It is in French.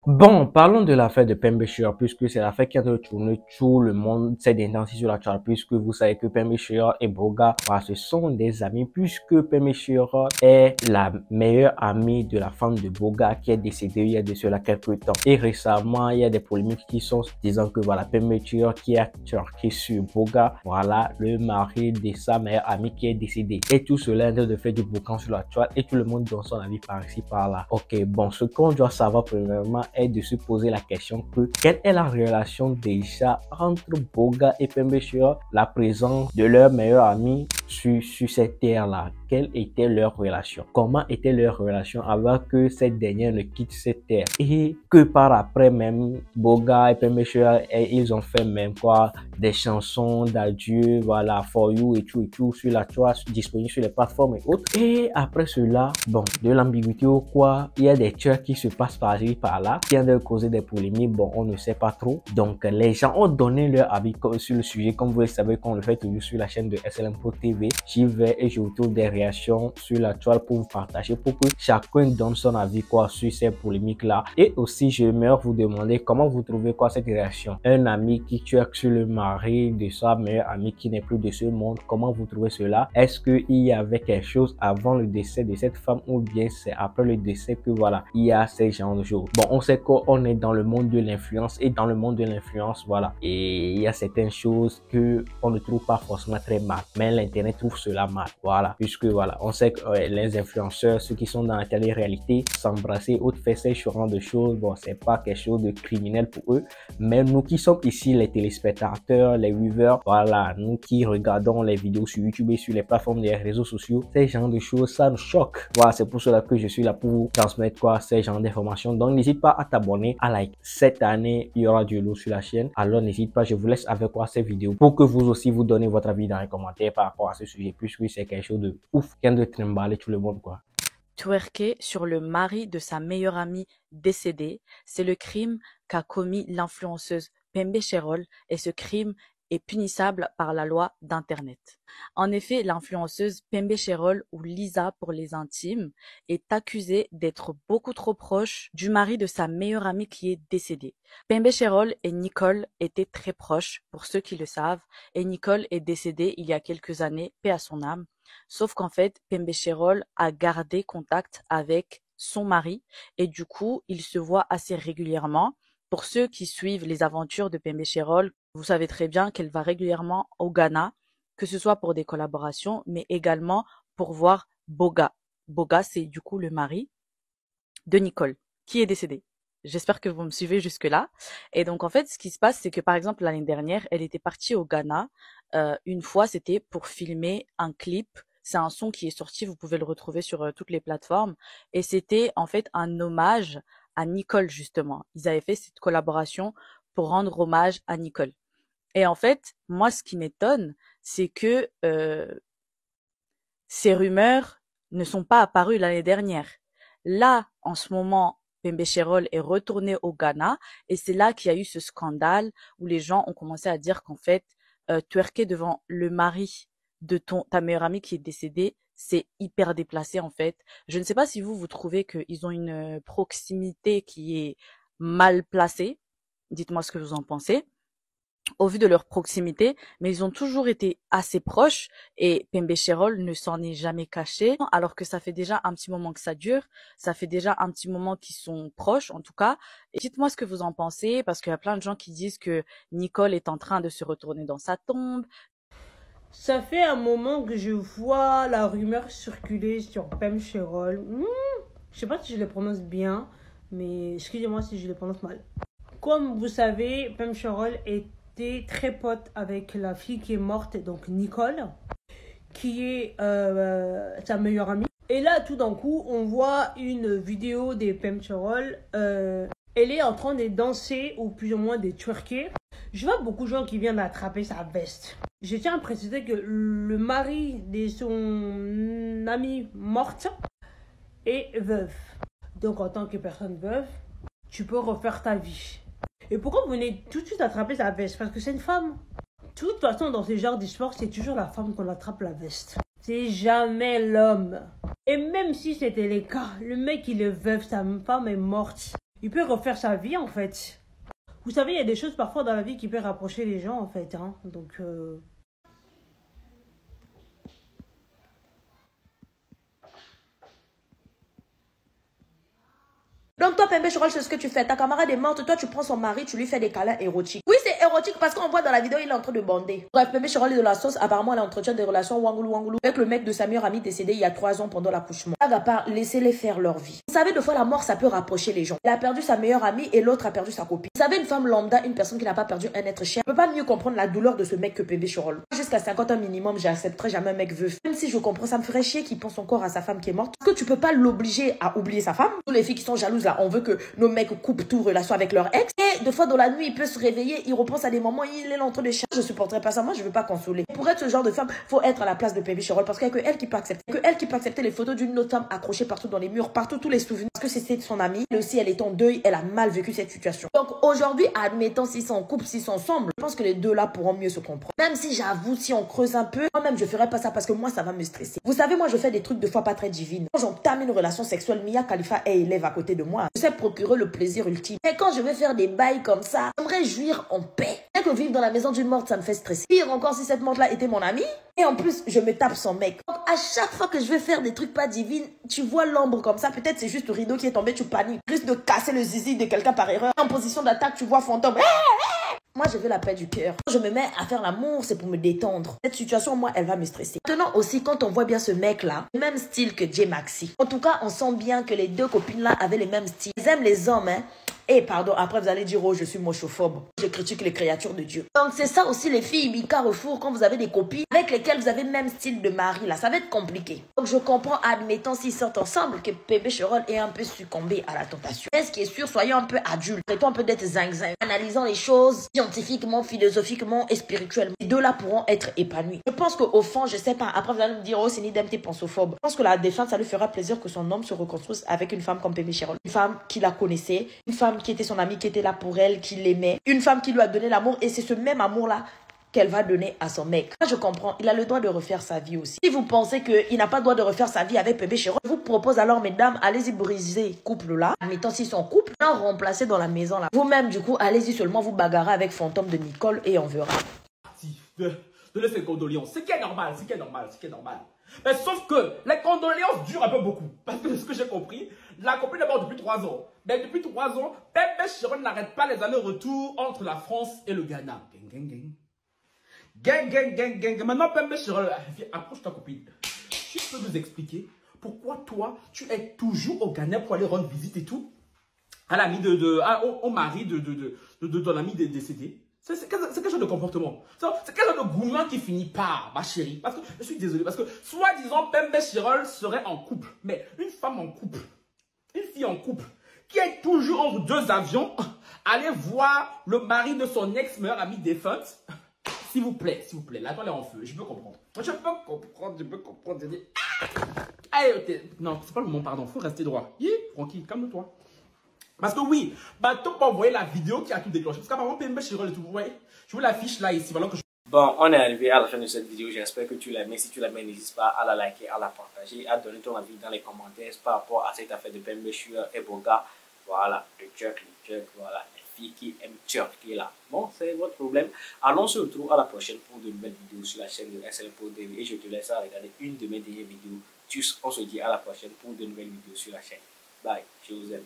Bon, parlons de l'affaire de Pembe puisque c'est l'affaire qui a tourné tout le monde ces derniers temps sur la toile, puisque vous savez que Pembe et Boga, bah, ce sont des amis, puisque Pembe est la meilleure amie de la femme de Boga qui est décédée il y a de cela quelques temps. Et récemment, il y a des polémiques qui sont disant que voilà, Pembe qui a turqué sur Boga, voilà, le mari de sa meilleure amie qui est décédée. Et tout cela est de faire du boucan sur la toile et tout le monde donne son avis par ici, par là. Ok, bon, ce qu'on doit savoir premièrement est de se poser la question que quelle est la relation déjà entre Boga et Pembe, la présence de leur meilleur ami sur cette terre-là. Quelle était leur relation? Comment était leur relation avant que cette dernière ne quitte cette terre? Et que par après même, Boga et Pembe ils ont fait même quoi? Des chansons d'adieu, voilà, For You et tout sur la toile, disponible sur les plateformes et autres. Et après cela, bon, de l'ambiguïté ou quoi, il y a des tueurs qui se passent par-ci, par-là, qui ont de causer des polémiques, bon, on ne sait pas trop. Donc, les gens ont donné leur avis sur le sujet, comme vous le savez, qu'on le fait toujours sur la chaîne de SLM Pro TV. J'y vais et je vous trouve des réactions sur la toile pour vous partager, pour que chacun donne son avis, quoi, sur ces polémiques-là. Et aussi, j'aimerais vous demander comment vous trouvez, quoi, cette réaction. Un ami qui tue sur le mari de sa meilleure amie qui n'est plus de ce monde, comment vous trouvez cela? Est-ce qu'il y avait quelque chose avant le décès de cette femme ou bien c'est après le décès que voilà, il y a ces genres de choses? Bon, on sait qu'on est dans le monde de l'influence et dans le monde de l'influence, voilà, et il y a certaines choses que on ne trouve pas forcément très mal, mais l'internet trouve cela mal, voilà, puisque voilà, on sait que les influenceurs, ceux qui sont dans la télé-réalité, s'embrasser ou faire ces genres de choses, bon, c'est pas quelque chose de criminel pour eux, mais nous qui sommes ici les téléspectateurs, les viewers, voilà, nous qui regardons les vidéos sur YouTube et sur les plateformes des réseaux sociaux, ces genres de choses, ça nous choque. Voilà, c'est pour cela que je suis là pour vous transmettre quoi, ces genres d'informations. Donc, n'hésite pas à t'abonner, à like. Cette année, il y aura du lourd sur la chaîne. Alors, n'hésite pas, je vous laisse avec quoi ces vidéos pour que vous aussi vous donnez votre avis dans les commentaires par rapport à ce sujet, puisque c'est quelque chose de ouf qui vient de trimballer tout le monde, quoi. Twerker sur le mari de sa meilleure amie décédée, c'est le crime qu'a commis l'influenceuse Pembe Cherol et ce crime est punissable par la loi d'Internet. En effet, l'influenceuse Pembe Cherol ou Lisa pour les intimes est accusée d'être beaucoup trop proche du mari de sa meilleure amie qui est décédée. Pembe Cherol et Nicole étaient très proches, pour ceux qui le savent, et Nicole est décédée il y a quelques années, paix à son âme. Sauf qu'en fait, Pembe Cherol a gardé contact avec son mari et du coup, ils se voient assez régulièrement. Pour ceux qui suivent les aventures de Pembe Cherol, vous savez très bien qu'elle va régulièrement au Ghana, que ce soit pour des collaborations, mais également pour voir Boga. Boga, c'est du coup le mari de Nicole, qui est décédé. J'espère que vous me suivez jusque-là. Et donc, en fait, ce qui se passe, c'est que, par exemple, l'année dernière, elle était partie au Ghana. Une fois, c'était pour filmer un clip. C'est un son qui est sorti, vous pouvez le retrouver sur toutes les plateformes. Et c'était, en fait, un hommage à Nicole, justement. Ils avaient fait cette collaboration pour rendre hommage à Nicole. Et en fait, moi, ce qui m'étonne, c'est que ces rumeurs ne sont pas apparues l'année dernière. Là, en ce moment, Pembe Cherol est retourné au Ghana et c'est là qu'il y a eu ce scandale où les gens ont commencé à dire qu'en fait, twerker devant le mari de ta meilleure amie qui est décédée, c'est hyper déplacé en fait. Je ne sais pas si vous trouvez qu'ils ont une proximité qui est mal placée. Dites-moi ce que vous en pensez au vu de leur proximité, mais ils ont toujours été assez proches et Pembe Cherol ne s'en est jamais caché, alors que ça fait déjà un petit moment que ça dure, ça fait déjà un petit moment qu'ils sont proches en tout cas. Et dites-moi ce que vous en pensez, parce qu'il y a plein de gens qui disent que Nicole est en train de se retourner dans sa tombe. Ça fait un moment que je vois la rumeur circuler sur Pem Cherol. Je sais pas si je le prononce bien, mais excusez-moi si je le prononce mal. Comme vous savez, Pem Cherol était très pote avec la fille qui est morte, donc Nicole, qui est sa meilleure amie. Et là, tout d'un coup, on voit une vidéo de Pem Cherol. Elle est en train de danser, ou plus ou moins de twerker. Je vois beaucoup de gens qui viennent attraper sa veste. Je tiens à préciser que le mari de son amie morte est veuve. Donc en tant que personne veuve, tu peux refaire ta vie. Et pourquoi vous venez tout de suite attraper sa veste? Parce que c'est une femme. De toute façon, dans ce genre d'histoire, c'est toujours la femme qu'on attrape la veste. C'est jamais l'homme. Et même si c'était le cas, le mec il est veuf, sa femme est morte. Il peut refaire sa vie en fait. Vous savez, il y a des choses parfois dans la vie qui peuvent rapprocher les gens en fait. Hein. Donc, Donc toi, Pembe Chorol, c'est ce que tu fais. Ta camarade est morte, toi tu prends son mari, tu lui fais des câlins érotiques. Oui, c'est érotique parce qu'on voit dans la vidéo, il est en train de bander. Bref, Pembe Chorol est de la sauce. Apparemment, elle entretient des relations wangoulou wangoulou avec le mec de sa meilleure amie décédé il y a 3 ans pendant l'accouchement. Blague à part, laissez-les faire leur vie. Vous savez, des fois, la mort, ça peut rapprocher les gens. Elle a perdu sa meilleure amie et l'autre a perdu sa copine. Vous savez, une femme lambda, une personne qui n'a pas perdu un être cher, ne peut pas mieux comprendre la douleur de ce mec que Pembe Chorol. Jusqu'à 50 ans minimum, j'accepterai jamais un mec veuf. Même si je comprends, ça me ferait chier qu'il pense encore à sa femme qui est morte. Parce que tu peux pas l'obliger à oublier sa femme. Tous les filles qui sont jalouses là, on veut que nos mecs coupent tout relation avec leur ex. Et des fois dans la nuit, il peut se réveiller, il repense à des moments, il est là en train de chercher. Je supporterai pas ça, moi je veux pas consoler. Pour être ce genre de femme, faut être à la place de Pembe Chorol parce qu'il y a que elle qui peut accepter. Que elle qui peut accepter les photos d'une autre femme accrochées partout dans les murs, partout tous les souvenirs. Parce que c'était son amie. Elle aussi, elle est en deuil, elle a mal vécu cette situation. Donc aujourd'hui, admettons s'ils sont en couple, s'ils sont ensemble, je pense que les deux là pourront mieux se comprendre. Même si j'avoue, si on creuse un peu, moi-même je ferais pas ça parce que moi ça va me stresser. Vous savez, moi je fais des trucs de fois pas très divines. Quand j'entame une relation sexuelle, Mia Khalifa est élève à côté de moi. Je sais procurer le plaisir ultime. Mais quand je vais faire des bails comme ça, j'aimerais jouir en paix. Rien que vivre dans la maison d'une morte, ça me fait stresser. Pire encore si cette morte là était mon amie. Et en plus, je me tape son mec. Donc à chaque fois que je vais faire des trucs pas divines, tu vois l'ombre comme ça, peut-être c'est juste le rideau qui est tombé, tu paniques. Juste de casser le zizi de quelqu'un par erreur. En position d'attaque, tu vois fantôme. Moi, je veux la paix du cœur. Quand je me mets à faire l'amour, c'est pour me détendre. Cette situation, moi, elle va me stresser. Maintenant aussi, quand on voit bien ce mec-là, le même style que J Maxi. En tout cas, on sent bien que les deux copines-là avaient les mêmes styles. Ils aiment les hommes, hein. Et pardon, après vous allez dire, oh, je suis mochophobe. Je critique les créatures de Dieu. Donc c'est ça aussi les filles, mi Carrefour, quand vous avez des copines avec lesquelles vous avez le même style de mari, là, ça va être compliqué. Donc je comprends, admettons s'ils sortent ensemble, que Pembe Chorol est un peu succombé à la tentation. Mais ce qui est sûr, soyons un peu adultes. Traitons un peu d'être zinzin. Analysons les choses scientifiquement, philosophiquement et spirituellement. Les deux là pourront être épanouis. Je pense qu'au fond, je sais pas, après vous allez me dire, oh, c'est Nidem, t'es pensophobe. Je pense que la défunte, ça lui fera plaisir que son homme se reconstruise avec une femme comme Pembe Chorol. Une femme qui la connaissait, une femme qui était son amie, qui était là pour elle, qui l'aimait. Une femme qui lui a donné l'amour et c'est ce même amour-là qu'elle va donner à son mec. Moi, je comprends, il a le droit de refaire sa vie aussi. Si vous pensez qu'il n'a pas le droit de refaire sa vie avec Pembe Chorol, je vous propose alors, mesdames, allez-y briser couple-là. Admettons s'ils sont couple, là, remplacé dans la maison là. Vous-même, du coup, allez-y seulement vous bagarrer avec Fantôme de Nicole et on verra. De laisser condoléances, c'est qui est normal, c'est qui est normal, c'est qui est normal. Mais sauf que les condoléances durent un peu beaucoup. Parce que ce que j'ai compris, la copine est morte depuis 3 ans. Mais depuis 3 ans, Pembe Chorol n'arrête pas les allers-retours entre la France et le Ghana. Gang, gang, gang. Gang, gang, gang, gang. Maintenant, Pembe Chorol, viens, approche ta copine. Tu peux nous expliquer pourquoi toi, tu es toujours au Ghana pour aller rendre visite et tout à l'ami au mari de ton ami décédé? C'est quel genre de comportement? C'est quel genre de gourmand qui finit par, ma chérie? Parce que, je suis désolé, parce que, soi-disant, Pembe Chorol serait en couple. Mais une femme en couple, une fille en couple, qui est toujours entre 2 avions, allez voir le mari de son ex-meilleure amie défunte. S'il vous plaît, la toile est en feu, je peux comprendre. Je peux comprendre. Allez, non, c'est pas le moment, pardon, faut rester droit. Tranquille, calme-toi. Parce que oui, Bateau m'a envoyé la vidéo qui a tout déclenché. Parce qu'apparemment, Pembe Chorol et tout, vous voyez, je vous l'affiche là, ici, voilà que je... Bon, on est arrivé à la fin de cette vidéo. J'espère que tu l'as aimé. Si tu l'as aimé, n'hésite pas à la liker, à la partager, à donner ton avis dans les commentaires par rapport à cette affaire de Pembe Chorol et Boga. Voilà, le Turc, voilà, les filles qui aiment Turc qui est là. Bon, c'est votre problème. Allons se retrouver à la prochaine pour de nouvelles vidéos sur la chaîne de SL Pro TV. Et je te laisse à regarder une de mes dernières vidéos. On se dit à la prochaine pour de nouvelles vidéos sur la chaîne. Bye, je vous aime.